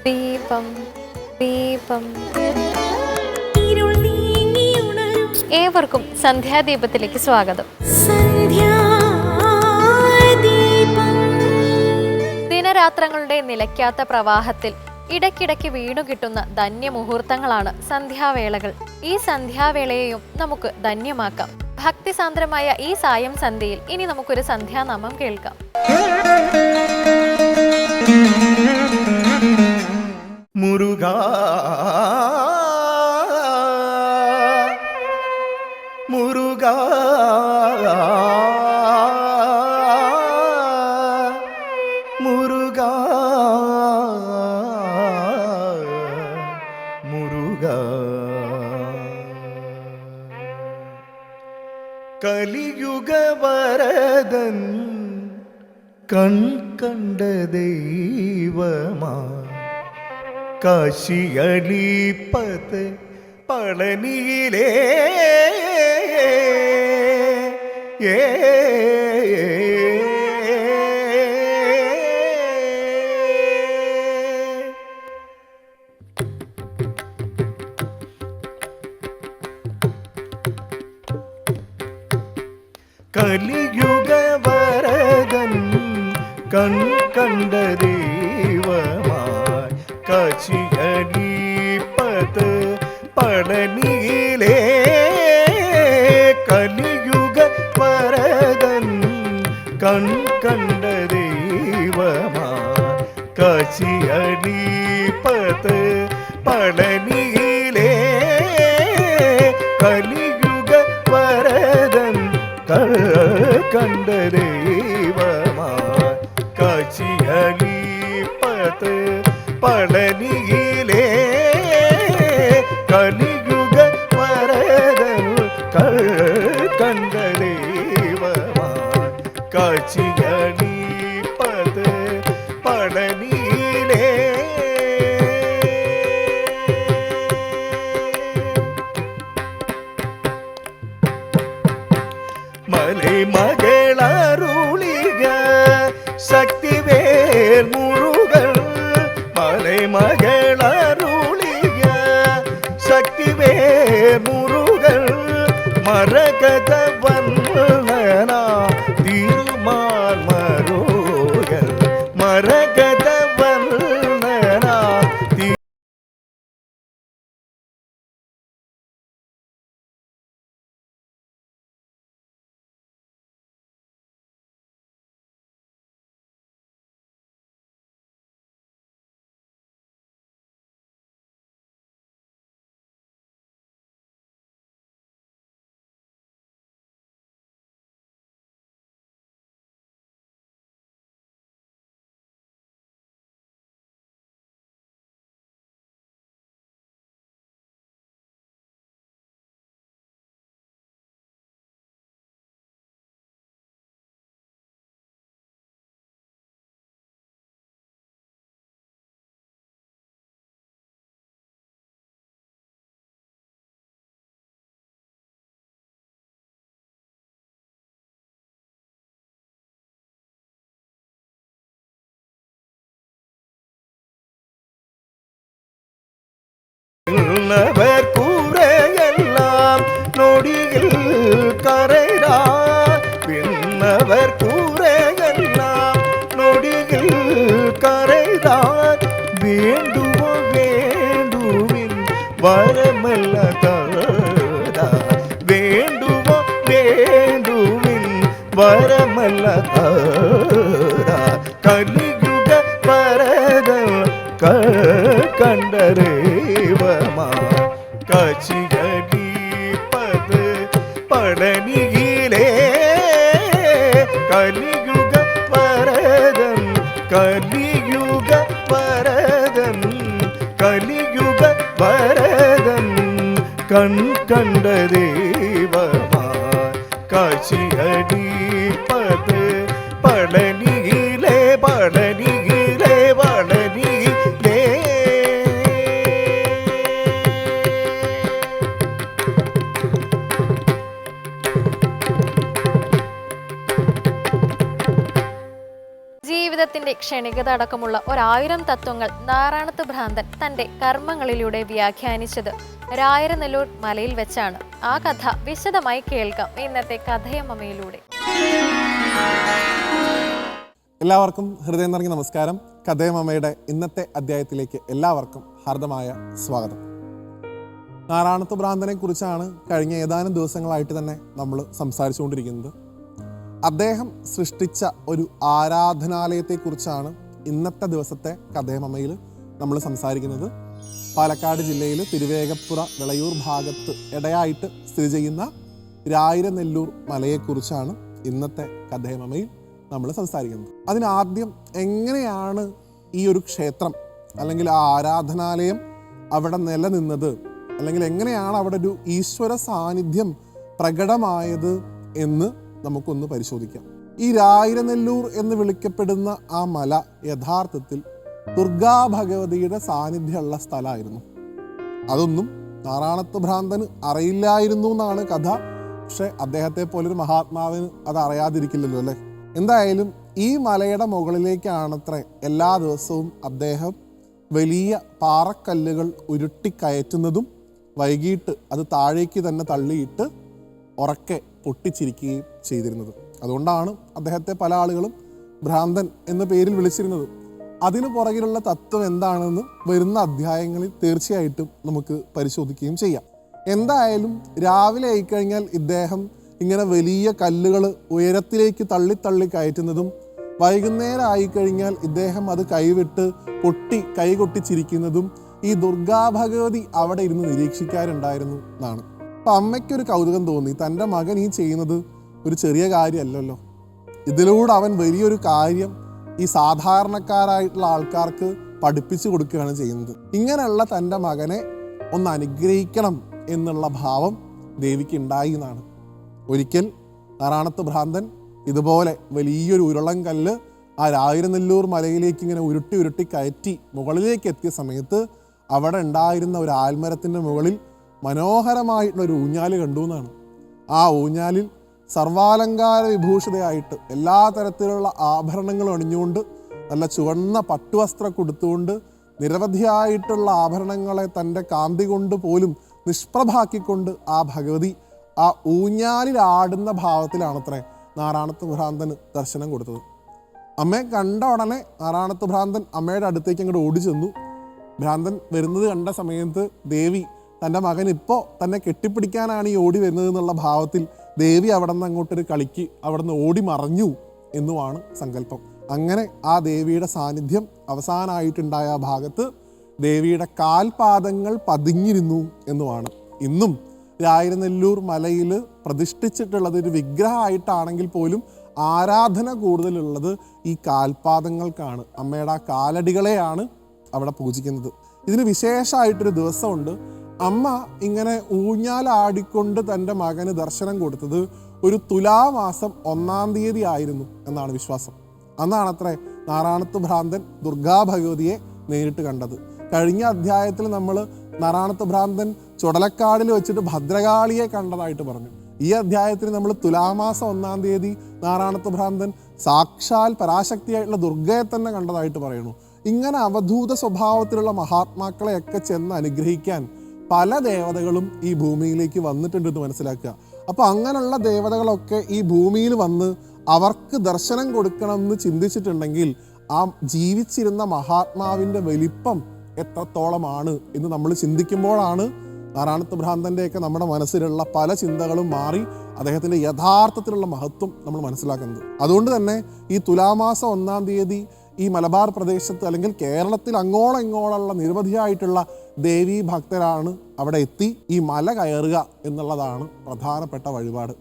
ദീപം ദീപം. ഏവർക്കും സന്ധ്യാദീപത്തിലേക്ക് സ്വാഗതം. ദിനരാത്രങ്ങളുടെ നിലയ്ക്കാത്ത പ്രവാഹത്തിൽ ഇടയ്ക്കിടയ്ക്ക് വീണുകിട്ടുന്ന ധന്യമുഹൂർത്തങ്ങളാണ് സന്ധ്യാവേളകൾ. ഈ സന്ധ്യാവേളയെയും നമുക്ക് ധന്യമാക്കാം. ഭക്തിസാന്ദ്രമായ ഈ സായം സന്ധ്യയിൽ ഇനി നമുക്കൊരു സന്ധ്യാനാമം കേൾക്കാം. മുരുകാ മുരുകാ മുരുകാ മുരുകാ. കലിയുഗവരദൻ കണ്ട ദൈവമാ കാശിയളിപ്പത് പളനിയിലേ കലിയുഗവരദൻ കണ്ട ദൈവമായി കാശിയളിപ്പത് പളനിയിലേ. കലിയുഗവരദൻ കണ്ട ദൈവമായി കാശിയളിപ്പത് പളനിയിലേ. കലിയുഗവരദൻ കണ്ട ദൈവമായി കാശിയളിപ്പത് പളനിയിലേ. കലിയുഗവരദൻ കണ്ട ദൈവമായി കാശിയളിപ്പത് പളനിയിലേ. മലൈമകളരുളിക ശക്തിവേൽ മുരുകൻ. മലൈമകളരുളിക ശക്തിവേൽ മുരുകൻ. മരകത വന്ദന തിരുമാൽ മരുകൻ. മരകത വന്ദന விண்ணவர் கூரையெல்லாம் நொடியில் கரைடா. விண்ணவர் கூரையெல்லாம் நொடியில் கரைதான். வேண்டுவோ வேண்டுவின் வரமல்ல தரடா. வேண்டுவோ வேண்டுவின் வரமல்ல தரடா. கலியுக வரதன் கண்ட ദൈവമാ കാശിയളിപ്പത് പളനിയിലേ. കലിയുഗവരദൻ കലിയുഗവരദൻ കലിയുഗവരദൻ കണ്ട ദൈവമാ കാശിയളിപ്പത് പളനിയിലേ. പളനിയിലേ പളനിയിലേ. ദൈവത്തിന്റെ ക്ഷണികത അടക്കമുള്ള 1000 തത്വങ്ങൾ നാറാണത്ത് ഭ്രാന്തൻ തന്റെ കർമ്മങ്ങളിലൂടെ വ്യാഖ്യാനിച്ചത് രായരനെല്ലൂർ മലയിൽ വെച്ചാണ്. ആ കഥ വിശദമായി കേൾക്കാം ഇന്നത്തെ കഥയമ്മയിലൂടെ. എല്ലാവർക്കും ഹൃദയം നിറഞ്ഞ നമസ്കാരം. കഥയമ്മയുടെ ഇന്നത്തെ അധ്യായത്തിലേക്ക് എല്ലാവർക്കും ഹാർദമായ സ്വാഗതം. നാറാണത്ത് ഭ്രാന്തനെ കുറിച്ചാണ് കഴിഞ്ഞ ഏതാനും ദിവസങ്ങളായിട്ട് തന്നെ നമ്മൾ സംസാരിച്ചുകൊണ്ടിരിക്കുന്നത്. അദ്ദേഹം സൃഷ്ടിച്ച ഒരു ആരാധനാലയത്തെക്കുറിച്ചാണ് ഇന്നത്തെ ദിവസത്തെ കഥയമ്മയിൽ നമ്മൾ സംസാരിക്കുന്നത്. പാലക്കാട് ജില്ലയിൽ തിരുവേഗപ്പുറ വിളയൂർ ഭാഗത്ത് ഇടയായിട്ട് സ്ഥിതി ചെയ്യുന്ന രായരനെല്ലൂർ മലയെക്കുറിച്ചാണ് ഇന്നത്തെ കഥയമ്മയിൽ നമ്മൾ സംസാരിക്കുന്നത്. അതിനാദ്യം എങ്ങനെയാണ് ഈ ഒരു ക്ഷേത്രം അല്ലെങ്കിൽ ആ ആരാധനാലയം അവിടെ നിലനിന്നത്, അല്ലെങ്കിൽ എങ്ങനെയാണ് അവിടെ ഒരു ഈശ്വര സാന്നിധ്യം പ്രകടമായത് എന്ന് നമുക്കൊന്ന് പരിശോധിക്കാം. ഈ രായരനെല്ലൂർ എന്ന് വിളിക്കപ്പെടുന്ന ആ മല യഥാർത്ഥത്തിൽ ദുർഗാ ഭഗവതിയുടെ സാന്നിധ്യമുള്ള സ്ഥലമായിരുന്നു. അതൊന്നും നാറാണത്ത് ഭ്രാന്തന് അറിയില്ലായിരുന്നു എന്നാണ് കഥ. പക്ഷെ അദ്ദേഹത്തെ പോലൊരു മഹാത്മാവിന് അത് അറിയാതിരിക്കില്ലല്ലോ അല്ലേ. എന്തായാലും ഈ മലയുടെ മുകളിലേക്കാണത്രേ എല്ലാ ദിവസവും അദ്ദേഹം വലിയ പാറക്കല്ലുകൾ ഉരുട്ടിക്കയറ്റുന്നതും വൈകിട്ട് അത് താഴേക്ക് തന്നെ തള്ളിയിട്ട് ഉറക്കെ പൊട്ടിച്ചിരിക്കുകയും ചെയ്തിരുന്നത്. അതുകൊണ്ടാണ് അദ്ദേഹത്തെ പല ആളുകളും ഭ്രാന്തൻ എന്ന പേരിൽ വിളിച്ചിരുന്നത്. അതിനു പുറകിലുള്ള തത്വം എന്താണെന്ന് വരുന്ന അധ്യായങ്ങളിൽ തീർച്ചയായിട്ടും നമുക്ക് പരിശോധിക്കുകയും ചെയ്യാം. എന്തായാലും രാവിലെ ആയിക്കഴിഞ്ഞാൽ ഇദ്ദേഹം ഇങ്ങനെ വലിയ കല്ലുകൾ ഉയരത്തിലേക്ക് തള്ളി കയറ്റുന്നതും വൈകുന്നേരം ആയിക്കഴിഞ്ഞാൽ ഇദ്ദേഹം അത് കൈവിട്ട് കൈകൊട്ടിച്ചിരിക്കുന്നതും ഈ ദുർഗാ ഭഗവതി അവിടെ ഇരുന്ന് നിരീക്ഷിക്കാറുണ്ടായിരുന്നു എന്നാണ്. അപ്പം അമ്മയ്ക്കൊരു കൗതുകം തോന്നി, തൻ്റെ മകൻ ഈ ചെയ്യുന്നത് ഒരു ചെറിയ കാര്യമല്ലല്ലോ, ഇതിലൂടെ അവൻ വലിയൊരു കാര്യം ഈ സാധാരണക്കാരായിട്ടുള്ള ആൾക്കാർക്ക് പഠിപ്പിച്ചു കൊടുക്കുകയാണ് ചെയ്യുന്നത്. ഇങ്ങനെയുള്ള തൻ്റെ മകനെ ഒന്ന് അനുഗ്രഹിക്കണം എന്നുള്ള ഭാവം ദേവിക്ക് ഉണ്ടായി എന്നാണ്. ഒരിക്കൽ നാറാണത്ത് ഭ്രാന്തൻ ഇതുപോലെ വലിയൊരു ഉരുളൻ കല്ല് ആ രായരനെല്ലൂർ മലയിലേക്ക് ഇങ്ങനെ ഉരുട്ടി കയറ്റി മുകളിലേക്ക് എത്തിയ സമയത്ത് അവിടെ ഉണ്ടായിരുന്ന ഒരു ആൽമരത്തിൻ്റെ മുകളിൽ മനോഹരമായിട്ടുള്ളൊരു ഊഞ്ഞാല് കണ്ടു എന്നാണ്. ആ ഊഞ്ഞാലിൽ സർവാലങ്കാര വിഭൂഷിതയായിട്ട് എല്ലാ തരത്തിലുള്ള ആഭരണങ്ങളും അണിഞ്ഞുകൊണ്ട് നല്ല ചുവന്ന പട്ടുവസ്ത്രം കൊടുത്തുകൊണ്ട് നിരവധിയായിട്ടുള്ള ആഭരണങ്ങളെ തൻ്റെ കാന്തി കൊണ്ട് പോലും നിഷ്പ്രഭാക്കിക്കൊണ്ട് ആ ഭഗവതി ആ ഊഞ്ഞാലിൽ ആടുന്ന ഭാവത്തിലാണത്രേ നാറാണത്ത് ഭ്രാന്തന് ദർശനം കൊടുത്തത്. അമ്മയെ കണ്ട ഉടനെ നാറാണത്ത് ഭ്രാന്തൻ അമ്മയുടെ അടുത്തേക്ക് അങ്ങോട്ട് ഓടി ചെന്നു. ഭ്രാന്തൻ വരുന്നത് കണ്ട സമയത്ത് ദേവി തൻ്റെ മകൻ ഇപ്പോൾ തന്നെ കെട്ടിപ്പിടിക്കാനാണ് ഈ ഓടി വരുന്നത് എന്നുള്ള ഭാവത്തിൽ ദേവി അവിടെ നിന്ന് അങ്ങോട്ടൊരു കളിക്ക് അവിടെ നിന്ന് ഓടി മറഞ്ഞു എന്നുമാണ് സങ്കല്പം. അങ്ങനെ ആ ദേവിയുടെ സാന്നിധ്യം അവസാനമായിട്ടുണ്ടായ ആ ഭാഗത്ത് ദേവിയുടെ കാൽപാദങ്ങൾ പതിഞ്ഞിരുന്നു എന്നുമാണ്. ഇന്നും രായരനെല്ലൂർ മലയിൽ പ്രതിഷ്ഠിച്ചിട്ടുള്ളത് ഒരു വിഗ്രഹമായിട്ടാണെങ്കിൽ പോലും ആരാധന കൂടുതലുള്ളത് ഈ കാൽപാദങ്ങൾക്കാണ്. അമ്മയുടെ ആ കാലടികളെയാണ് അവിടെ പൂജിക്കുന്നത്. ഇതിന് വിശേഷമായിട്ടൊരു ദിവസമുണ്ട്. അമ്മ ഇങ്ങനെ ഊഞ്ഞാലാടിക്കൊണ്ട് തൻ്റെ മകന് ദർശനം കൊടുത്തത് ഒരു തുലാമാസം 1-ാം തീയതി ആയിരുന്നു എന്നാണ് വിശ്വാസം. അന്നാണത്രേ നാറാണത്ത് ഭ്രാന്തൻ ദുർഗാ ഭഗവതിയെ നേരിട്ട് കണ്ടത്. കഴിഞ്ഞ അധ്യായത്തിൽ നമ്മൾ നാറാണത്ത് ഭ്രാന്തൻ ചുടലക്കാടിൽ വെച്ചിട്ട് ഭദ്രകാളിയെ കണ്ടതായിട്ട് പറഞ്ഞു. ഈ അധ്യായത്തിൽ നമ്മൾ തുലാമാസം 1-ാം തീയതി നാറാണത്ത് ഭ്രാന്തൻ സാക്ഷാൽ പരാശക്തിയായിട്ടുള്ള ദുർഗയെ തന്നെ കണ്ടതായിട്ട് പറയുന്നു. ഇങ്ങനെ അവധൂത സ്വഭാവത്തിലുള്ള മഹാത്മാക്കളെയൊക്കെ ചെന്ന് അനുഗ്രഹിക്കാൻ പല ദേവതകളും ഈ ഭൂമിയിലേക്ക് വന്നിട്ടുണ്ടെന്ന് മനസ്സിലാക്കുക. അപ്പോൾ അങ്ങനെയുള്ള ദേവതകളൊക്കെ ഈ ഭൂമിയിൽ വന്ന് അവർക്ക് ദർശനം കൊടുക്കണം എന്ന് ചിന്തിച്ചിട്ടുണ്ടെങ്കിൽ ആ ജീവിച്ചിരുന്ന മഹാത്മാവിൻ്റെ വലിപ്പം എത്രത്തോളമാണ് എന്ന് നമ്മൾ ചിന്തിക്കുമ്പോഴാണ് നാറാണത്ത് ഭ്രാന്തൻ്റെയൊക്കെ നമ്മുടെ മനസ്സിലുള്ള പല ചിന്തകളും മാറി അദ്ദേഹത്തിൻ്റെ യഥാർത്ഥത്തിലുള്ള മഹത്വം നമ്മൾ മനസ്സിലാക്കുന്നത്. അതുകൊണ്ട് തന്നെ ഈ തുലാമാസം 1-ാം തീയതി ഈ മലബാർ പ്രദേശത്ത് അല്ലെങ്കിൽ കേരളത്തിൽ അങ്ങോളം ഇങ്ങോളമുള്ള നിരവധിയായിട്ടുള്ള ദേവീ ഭക്തരാണ് അവിടെ എത്തി ഈ മല കയറുക എന്നുള്ളതാണ് പ്രധാനപ്പെട്ട വഴിപാട്.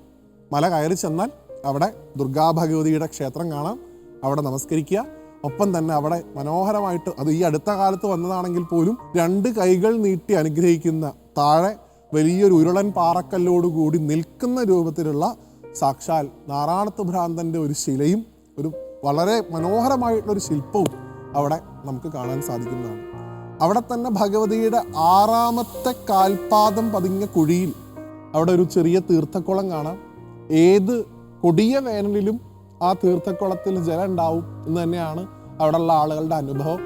മല കയറി ചെന്നാൽ അവിടെ ദുർഗാ ഭഗവതിയുടെ ക്ഷേത്രം കാണാം, അവിടെ നമസ്കരിക്കുക. ഒപ്പം തന്നെ അവിടെ മനോഹരമായിട്ട്, അത് ഈ അടുത്ത കാലത്ത് വന്നതാണെങ്കിൽ പോലും 2 കൈകൾ നീട്ടി അനുഗ്രഹിക്കുന്ന, താഴെ വലിയൊരു ഉരുളൻ പാറക്കല്ലോടുകൂടി നിൽക്കുന്ന രൂപത്തിലുള്ള സാക്ഷാൽ നാറാണത്ത് ഭ്രാന്തൻ്റെ ഒരു ശിലയും ഒരു വളരെ മനോഹരമായിട്ടുള്ളൊരു ശില്പവും അവിടെ നമുക്ക് കാണാൻ സാധിക്കുന്നതാണ്. അവിടെ തന്നെ ഭഗവതിയുടെ 6ാമത്തെ കാൽപാദം പതിഞ്ഞ കുഴിയിൽ അവിടെ ഒരു ചെറിയ തീർത്ഥക്കുളം കാണാം. ഏത് കൊടിയ വേനലിലും ആ തീർത്ഥക്കുളത്തിൽ ജലം ഉണ്ടാവും എന്ന് തന്നെയാണ് അവിടെയുള്ള ആളുകളുടെ അനുഭവം.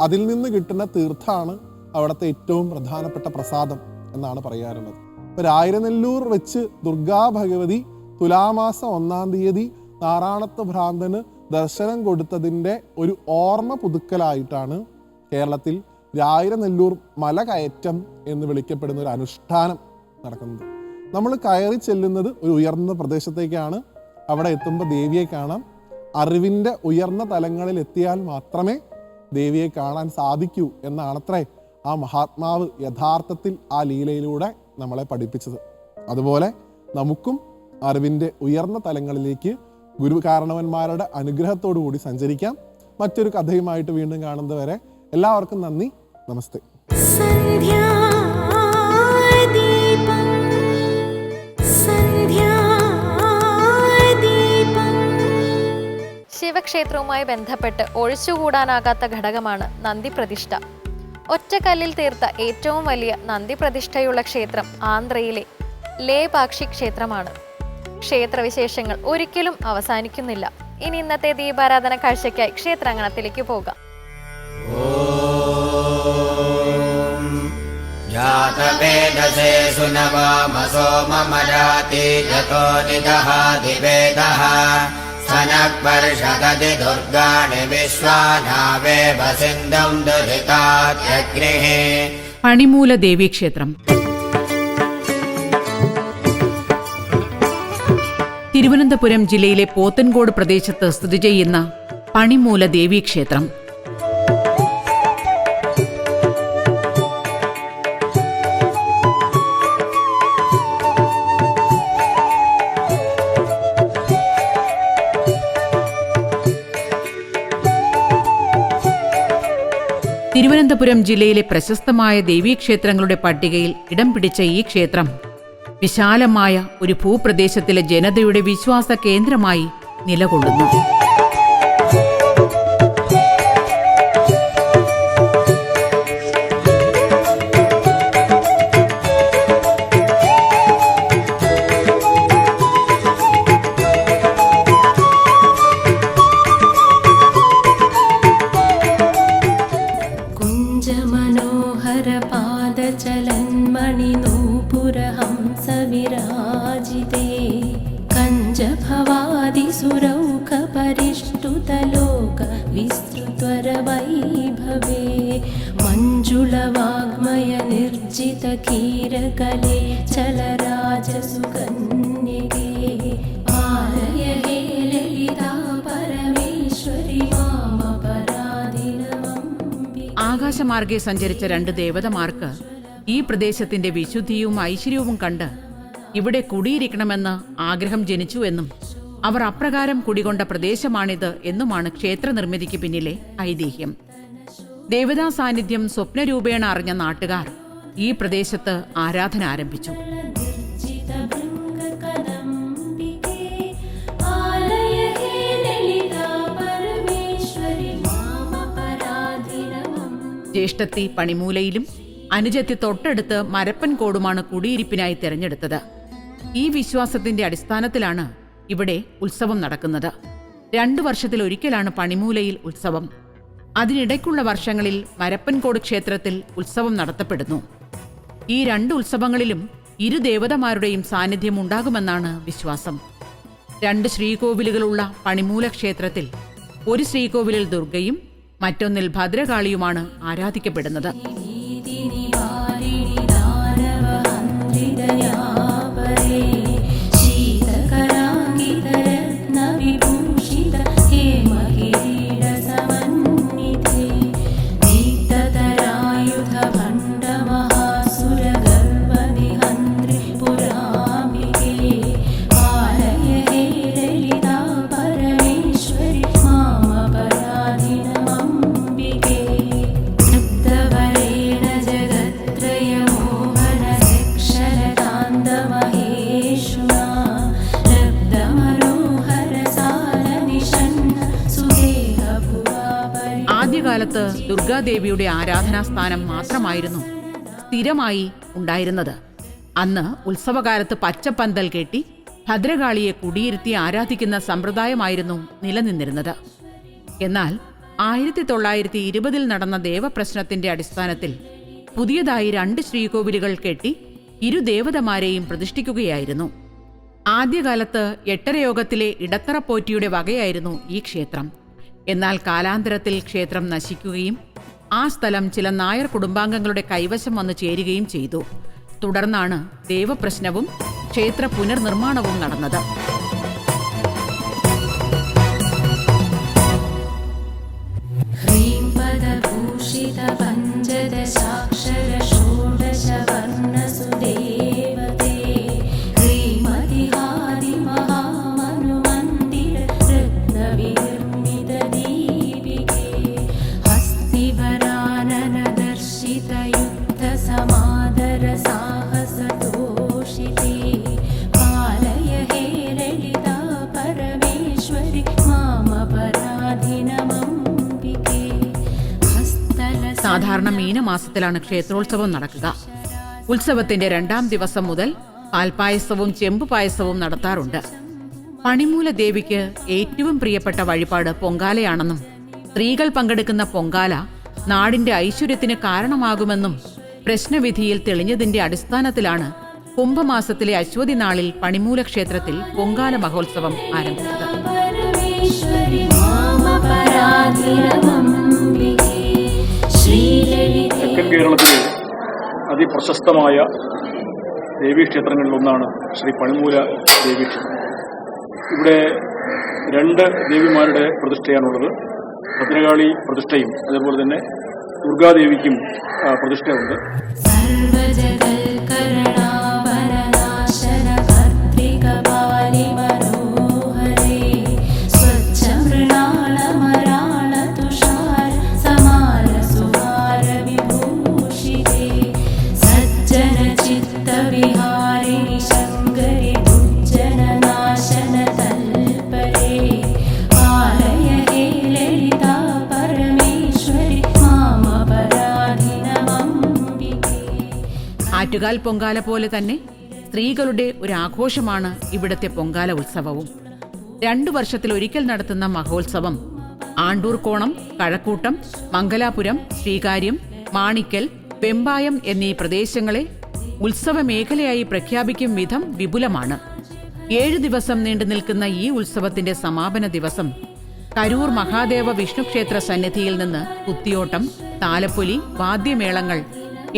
അതിൽ നിന്ന് കിട്ടുന്ന തീർത്ഥമാണ് അവിടുത്തെ ഏറ്റവും പ്രധാനപ്പെട്ട പ്രസാദം എന്നാണ് പറയാറുള്ളത്. ഇപ്പോൾ രായിരനെല്ലൂർ വെച്ച് ദുർഗാ ഭഗവതി തുലാമാസം 1-ാം തീയതി നാറാണത്ത് ഭ്രാന്തന് ദർശനം കൊടുത്തതിൻ്റെ ഒരു ഓർമ്മ പുതുക്കലായിട്ടാണ് കേരളത്തിൽ രായിരനെല്ലൂർ മലകയറ്റം എന്ന് വിളിക്കപ്പെടുന്ന ഒരു അനുഷ്ഠാനം നടക്കുന്നത്. നമ്മൾ കയറി ചെല്ലുന്നത് ഒരു ഉയർന്ന പ്രദേശത്തേക്കാണ്. അവിടെ എത്തുമ്പോൾ ദേവിയെ കാണാം. അറിവിൻ്റെ ഉയർന്ന തലങ്ങളിൽ എത്തിയാൽ മാത്രമേ ദേവിയെ കാണാൻ സാധിക്കൂ എന്നാണത്രേ ആ മഹാത്മാവ് യഥാർത്ഥത്തിൽ ആ ലീലയിലൂടെ നമ്മളെ പഠിപ്പിച്ചത്. അതുപോലെ നമുക്കും അറിവിൻ്റെ ഉയർന്ന തലങ്ങളിലേക്ക് ഗുരുകാരണവന്മാരുടെ അനുഗ്രഹത്തോടു കൂടി സഞ്ചരിക്കാം. മറ്റൊരു കഥയുമായിട്ട് വീണ്ടും കാണുന്നതുവരെ എല്ലാവർക്കും നന്ദി, നമസ്തേ. ശിവക്ഷേത്രവുമായി ബന്ധപ്പെട്ട് ഒഴിച്ചുകൂടാനാകാത്ത ഘടകമാണ് നന്ദി പ്രതിഷ്ഠ. ഒറ്റക്കല്ലിൽ തീർത്ത ഏറ്റവും വലിയ നന്ദി പ്രതിഷ്ഠയുള്ള ക്ഷേത്രം ആന്ധ്രയിലെ ലേപാക്ഷി ക്ഷേത്രമാണ്. ക്ഷേത്രവിശേഷങ്ങൾ ഒരിക്കലും അവസാനിക്കുന്നില്ല. ഇനി ഇന്നത്തെ ദീപാരാധന കാഴ്ചയ്ക്കായി ക്ഷേത്രാങ്കണത്തിലേക്ക് പോകാം. जातवेदसे सुनवामसो ममराति यतो निदहाति वेदः सनक्वर्षदति दुर्गाणि विश्वानावेव सिन्धुं दुहितात्यग्निः. പണിമൂല ദേവീക്ഷേത്രം. തിരുവനന്തപുരം ജില്ലയിലെ പോത്തൻകോട് പ്രദേശത്ത് സ്ഥിതി ചെയ്യുന്ന പണിമൂല ദേവീക്ഷേത്രം തിരുവനന്തപുരം ജില്ലയിലെ പ്രശസ്തമായ ദേവീക്ഷേത്രങ്ങളുടെ പട്ടികയിൽ ഇടം പിടിച്ച ഈ ക്ഷേത്രം വിശാലമായ ഒരു ഭൂപ്രദേശത്തിലെ ജനതയുടെ വിശ്വാസ കേന്ദ്രമായി നിലകൊള്ളുന്നു. विराजिते कञ्जभवादिसुरौखपरिष्टुतलोक विस्तृत्वरवैभवे मञ्जुलवाग्मय निर्जितकीरकले चलराजसुकन्यके आलय हे ललिता परमेश्वरि मामपराधिनमम्बिके. ആകാശമാർഗെ സഞ്ചരിച്ച രണ്ട് ദേവതമാർക്ക് ഈ പ്രദേശത്തിന്റെ വിശുദ്ധിയും ഐശ്വര്യവും കണ്ട് ഇവിടെ കുടിയിരിക്കണമെന്ന് ആഗ്രഹം ജനിച്ചു എന്നും അവർ അപ്രകാരം കുടികൊണ്ട പ്രദേശമാണിത് എന്നുമാണ് ക്ഷേത്ര നിർമ്മിതിക്ക് പിന്നിലെ ഐതിഹ്യം. ദേവതാ സാന്നിധ്യം സ്വപ്നരൂപേണ അറിഞ്ഞ നാട്ടുകാർ ഈ പ്രദേശത്ത് ആരാധന ആരംഭിച്ചു. ജ്യേഷ്ഠത്തി പണിമൂലയിലും അനുജത്തി തൊട്ടടുത്ത് മരപ്പൻകോടുമാണ് കുടിയിരിപ്പിനായി തിരഞ്ഞെടുത്തത്. ഈ വിശ്വാസത്തിന്റെ അടിസ്ഥാനത്തിലാണ് ഇവിടെ ഉത്സവം നടക്കുന്നത്. 2 വർഷത്തിലൊരിക്കലാണ് പണിമൂലയിൽ ഉത്സവം. അതിനിടയ്ക്കുള്ള വർഷങ്ങളിൽ മരപ്പൻകോട് ക്ഷേത്രത്തിൽ ഉത്സവം നടത്തപ്പെടുന്നു. ഈ 2 ഉത്സവങ്ങളിലും ഇരു ദേവതമാരുടെയും സാന്നിധ്യം ഉണ്ടാകുമെന്നാണ് വിശ്വാസം. 2 ശ്രീകോവിലുകളുള്ള പണിമൂല ക്ഷേത്രത്തിൽ ഒരു ശ്രീകോവിലിൽ ദുർഗയും മറ്റൊന്നിൽ ഭദ്രകാളിയുമാണ് ആരാധിക്കപ്പെടുന്നത്. ആദ്യകാലത്ത് ദുർഗാദേവിയുടെ ആരാധനാസ്ഥാനം മാത്രമായിരുന്നു സ്ഥിരമായി ഉണ്ടായിരുന്നത്. അന്ന് ഉത്സവകാലത്ത് പച്ചപ്പന്തൽ കെട്ടി ഭദ്രകാളിയെ കുടിയിരുത്തി ആരാധിക്കുന്ന സമ്പ്രദായമായിരുന്നു നിലനിന്നിരുന്നത്. എന്നാൽ 1920 നടന്ന ദേവപ്രശ്നത്തിന്റെ അടിസ്ഥാനത്തിൽ പുതിയതായി 2 ശ്രീകോവിലുകൾ കെട്ടി ഇരു ദേവതമാരെയും പ്രതിഷ്ഠിക്കുകയായിരുന്നു. ആദ്യകാലത്ത് എട്ടരയോഗത്തിലെ ഇടത്തറപ്പോറ്റിയുടെ വകയായിരുന്നു ഈ ക്ഷേത്രം. എന്നാൽ കാലാന്തരത്തിൽ ക്ഷേത്രം നശിക്കുകയും ആ സ്ഥലം ചില നായർ കുടുംബാംഗങ്ങളുടെ കൈവശം വന്നു ചേരുകയും ചെയ്തു. തുടർന്നാണ് ദേവപ്രശ്നവും ക്ഷേത്ര പുനർനിർമ്മാണവും നടന്നത്. ह्रीम्पदभूषित पञ्चदशाक्षर षोडशवर्णसुदेवते ह्रीमतिहादिमहामनुमन्दिर रत्नविनिर्मितदीपिके हस्तिवराननदर्शितयुद्धसमादर साहसतोषिते पालय हे ललिता परमेश्वरि मामपराधिनमम्बिके. സാധാരണ മീനമാസത്തിലാണ് ക്ഷേത്രോത്സവം നടക്കുക. ഉത്സവത്തിന്റെ 2ാം ദിവസം മുതൽ പാൽപായസവും ചെമ്പുപായസവും നടത്താറുണ്ട്. പണിമൂല ദേവിക്ക് ഏറ്റവും പ്രിയപ്പെട്ട വഴിപാട് പൊങ്കാലയാണെന്നും സ്ത്രീകൾ പങ്കെടുക്കുന്ന പൊങ്കാല നാടിന്റെ ഐശ്വര്യത്തിന് കാരണമാകുമെന്നും പ്രശ്നവിധിയിൽ തെളിഞ്ഞതിന്റെ അടിസ്ഥാനത്തിലാണ് കുംഭമാസത്തിലെ അശ്വതി നാളിൽ പണിമൂല ക്ഷേത്രത്തിൽ പൊങ്കാല മഹോത്സവം ആരംഭിച്ചത്. തെക്കൻ കേരളത്തിലെ അതിപ്രശസ്തമായ ദേവീക്ഷേത്രങ്ങളിലൊന്നാണ് ശ്രീ പണിമൂല ദേവീക്ഷേത്രം. ഇവിടെ 2 ദേവിമാരുടെ പ്രതിഷ്ഠയാണുള്ളത്. ഭദ്രകാളി പ്രതിഷ്ഠയും അതേപോലെ തന്നെ ദുർഗാദേവിക്കും പ്രതിഷ്ഠയുണ്ട്. ആറ്റുകാൽ പൊങ്കാല പോലെ തന്നെ സ്ത്രീകളുടെ ഒരു ആഘോഷമാണ് ഇവിടുത്തെ പൊങ്കാല ഉത്സവവും. 2 വർഷത്തിലൊരിക്കൽ നടത്തുന്ന മഹോത്സവം ആണ്ടൂർക്കോണം, കഴക്കൂട്ടം, മംഗലാപുരം, ശ്രീകാര്യം, മാണിക്കൽ, വെമ്പായം എന്നീ പ്രദേശങ്ങളെ ഉത്സവ മേഖലയായി പ്രഖ്യാപിക്കും വിധം വിപുലമാണ്. 7 ദിവസം നീണ്ടു നിൽക്കുന്ന ഈ ഉത്സവത്തിന്റെ സമാപന ദിവസം കരൂർ മഹാദേവ വിഷ്ണുക്ഷേത്ര സന്നിധിയിൽ നിന്ന് കുത്തിയോട്ടം, താലപ്പൊലി, വാദ്യമേളങ്ങൾ,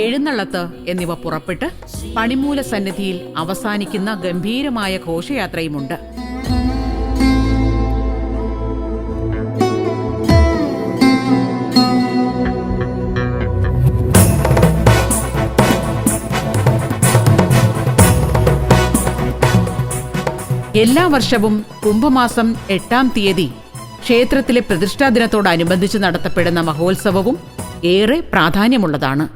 എഴുന്നള്ളത്ത് എന്നിവ പുറപ്പെട്ട് പണിമൂല സന്നിധിയിൽ അവസാനിക്കുന്ന ഗംഭീരമായ ഘോഷയാത്രയുമുണ്ട്. എല്ലാ വർഷവും കുംഭമാസം 8-ാം തീയതി ക്ഷേത്രത്തിലെ പ്രതിഷ്ഠാ ദിനത്തോടനുബന്ധിച്ച് നടത്തപ്പെടുന്ന മഹോത്സവവും ഏറെ പ്രാധാന്യമുള്ളതാണ്.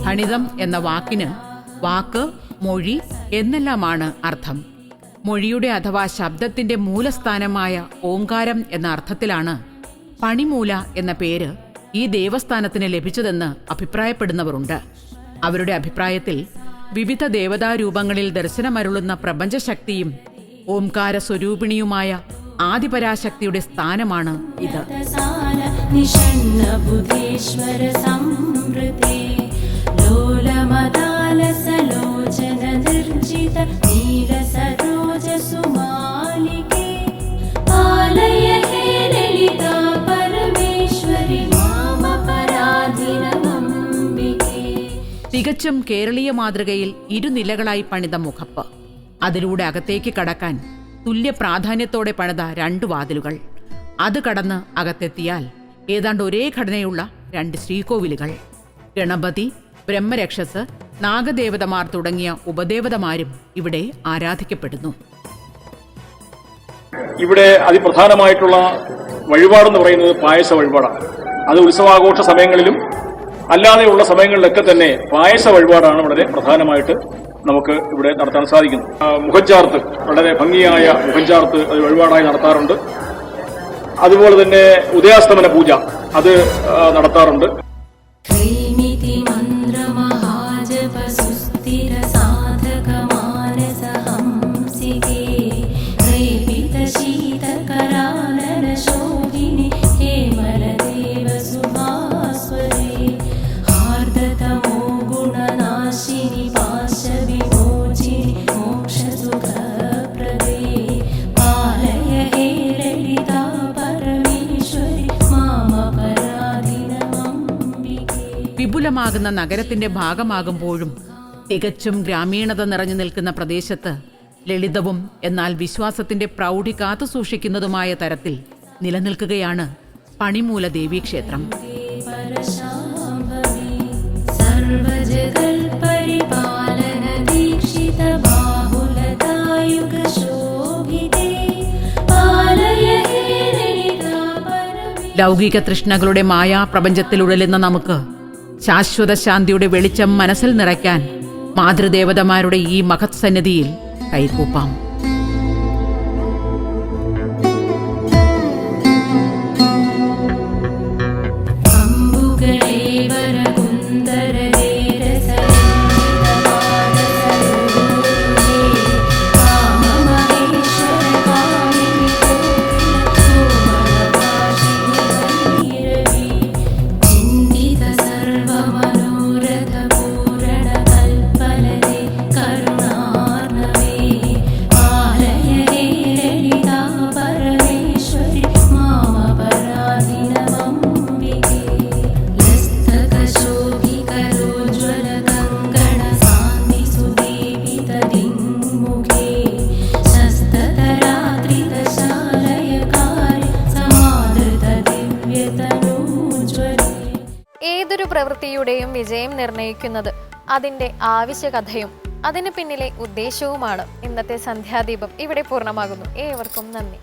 ഹണിതം എന്ന വാക്കിന് വാക്ക്, മൊഴി എന്നെല്ലാമാണ് അർത്ഥം. മൊഴിയുടെ അഥവാ ശബ്ദത്തിന്റെ മൂലസ്ഥാനമായ ഓംകാരം എന്ന അർത്ഥത്തിലാണ് പണിമൂല എന്ന പേര് ഈ ദേവസ്ഥാനത്തിന് ലഭിച്ചതെന്ന് അഭിപ്രായപ്പെടുന്നവരുണ്ട്. അവരുടെ അഭിപ്രായത്തിൽ വിവിധ ദേവതാരൂപങ്ങളിൽ ദർശനമരുളുന്ന പ്രപഞ്ചശക്തിയും ഓംകാര സ്വരൂപിണിയുമായ ആദിപരാശക്തിയുടെ സ്ഥാനമാണ് ഇത്. തികച്ചും കേരളീയ മാതൃകയിൽ ഇരുനിലകളായി പണിത മുഖപ്പ്, അതിലൂടെ അകത്തേക്ക് കടക്കാൻ തുല്യ പ്രാധാന്യത്തോടെ പണിത 2 വാതിലുകൾ, അത് കടന്ന് അകത്തെത്തിയാൽ ഏതാണ്ട് ഒരേ ഘടനയുള്ള 2 ശ്രീകോവിലുകൾ, ഗണപതി, ബ്രഹ്മരക്ഷസ്, നാഗദേവതമാർ തുടങ്ങിയ ഉപദേവതമാരും ഇവിടെ ആരാധിക്കപ്പെടുന്നു. ഇവിടെ അതിപ്രധാനമായിട്ടുള്ള വഴിപാടെന്ന് പറയുന്നത് പായസ വഴിപാടാണ്. അത് ഉത്സവാഘോഷ സമയങ്ങളിലും അല്ലാതെയുള്ള സമയങ്ങളിലൊക്കെ തന്നെ പായസ വഴിപാടാണ് വളരെ പ്രധാനമായിട്ട് നമുക്ക് ഇവിടെ നടത്താൻ സാധിക്കുന്നത്. മുഖച്ചാർത്ത്, വളരെ ഭംഗിയായ മുഖച്ചാർത്ത് അത് വഴിപാടായി നടത്താറുണ്ട്. അതുപോലെ തന്നെ ഉദയാസ്തമന പൂജ അത് നടത്താറുണ്ട്. ह्रीमिति मन्त्रमहाजप सुस्थिर साधक मानसहंसिके ह्रीपितशीतकरानन शोभिनि हेमलदेव सुभास्वरे हार्दतमो गुणनाशिनि पाशविमोचिनि मोक्षसुखप्रदे पालय हे ललिता परमेश्वरि मामपराधिनमम्बिके. വിപുലമാകുന്ന നഗരത്തിന്റെ ഭാഗമാകുമ്പോഴും തികച്ചും ഗ്രാമീണത നിറഞ്ഞു നിൽക്കുന്ന പ്രദേശത്ത് ലളിതവും എന്നാൽ വിശ്വാസത്തിന്റെ പ്രൗഢി കാത്തുസൂക്ഷിക്കുന്നതുമായ തരത്തിൽ നിലനിൽക്കുകയാണ് പണിമൂല ദേവീക്ഷേത്രം. परशाम्भवी सर्वजगत्परिपालन दीक्षित बाहुलतायुगशोभिते पालय हे ललिता परमे. ലൗകിക തൃഷ്ണകളുടെ മായാപ്രപഞ്ചത്തിലുഴലുന്ന നമുക്ക് ശാശ്വത ശാന്തിയുടെ വെളിച്ചം മനസ്സിൽ നിറയ്ക്കാൻ മാതൃദേവതമാരുടെ ഈ മഹത് സന്നിധിയിൽ കൈകൂപ്പാം. ഏതൊരു പ്രവൃത്തിയുടെയും വിജയം നിർണ്ണയിക്കുന്നത് അതിൻ്റെ ആവശ്യകഥയും അതിന് പിന്നിലെ ഉദ്ദേശവുമാണ്. ഇന്നത്തെ സന്ധ്യാദീപം ഇവിടെ പൂർണ്ണമാകുന്നു. ഏവർക്കും നന്ദി.